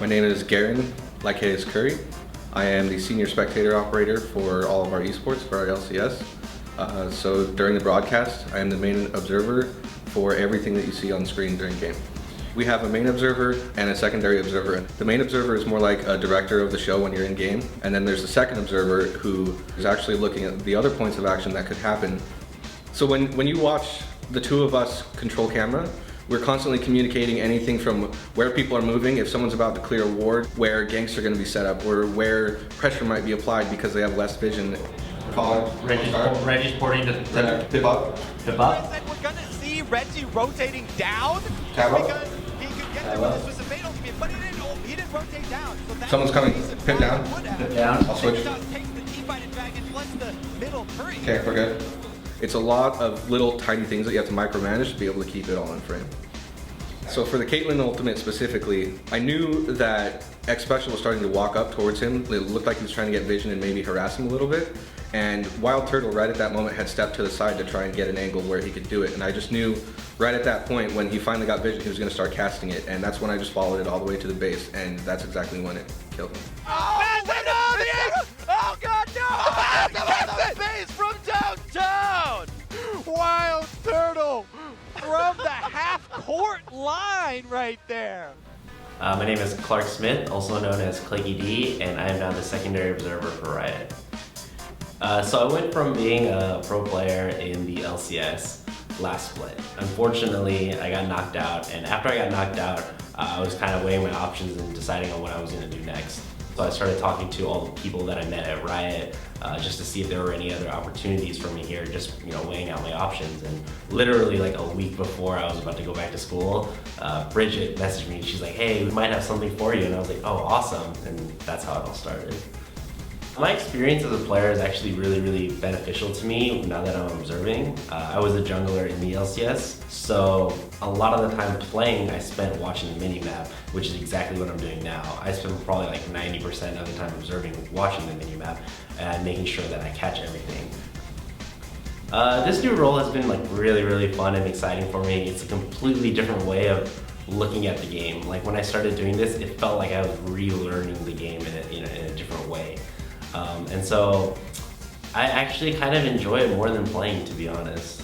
My name is Garen, like is Curry. I am the senior spectator operator for all of our esports for our LCS. So during the broadcast, I am the main observer for everything that you see on screen during game. We have a main observer and a secondary observer. The main observer is more like a director of the show when you're in game, and then there's the second observer who is actually looking at the other points of action that could happen. So when you watch the two of us control camera, we're constantly communicating anything from where people are moving, if someone's about to clear a ward, where ganks are going to be set up, or where pressure might be applied because they have less vision. Reggie's porting to Pip up. Pip up. We're going to see Reggie rotating down Tab up. because he could get there when this was a fatal commit, but he didn't rotate down. So that's Someone's coming. Pip down. Pip down. I'll switch. Takes the teamfight advantage, lets the middle hurry. Okay, we're good. It's a lot of little tiny things that you have to micromanage to be able to keep it all in frame. So for the Caitlyn ultimate specifically, I knew that X Special was starting to walk up towards him. It looked like he was trying to get vision and maybe harass him a little bit. And Wild Turtle right at that moment had stepped to the side to try and get an angle where he could do it. And I just knew right at that point when he finally got vision, he was going to start casting it. And that's when I just followed it all the way to the base. And that's exactly when it killed him. Oh God, no! The base from downtown! Wild Turtle from the half-court line right there. My name is Clark Smith, also known as Cleggy D, and I am now the secondary observer for Riot. So I went from being a pro player in the LCS last split. Unfortunately, I got knocked out, and after I got knocked out, I was kind of weighing my options and deciding on what I was going to do next. So I started talking to all the people that I met at Riot just to see if there were any other opportunities for me here, just weighing out my options. And literally like a week before I was about to go back to school, Bridget messaged me. She's like, "Hey, we might have something for you." And I was like, "Oh, awesome!" And that's how it all started. My experience as a player is actually really beneficial to me now that I'm observing. I was a jungler in the LCS, so a lot of the time playing I spent watching the mini-map, which is exactly what I'm doing now. I spend probably like 90% of the time observing, watching the mini-map, and making sure that I catch everything. This new role has been like really fun and exciting for me. It's a completely different way of looking at the game. Like when I started doing this, it felt like I was relearning the game in a different way. And so I actually kind of enjoy it more than playing, to be honest.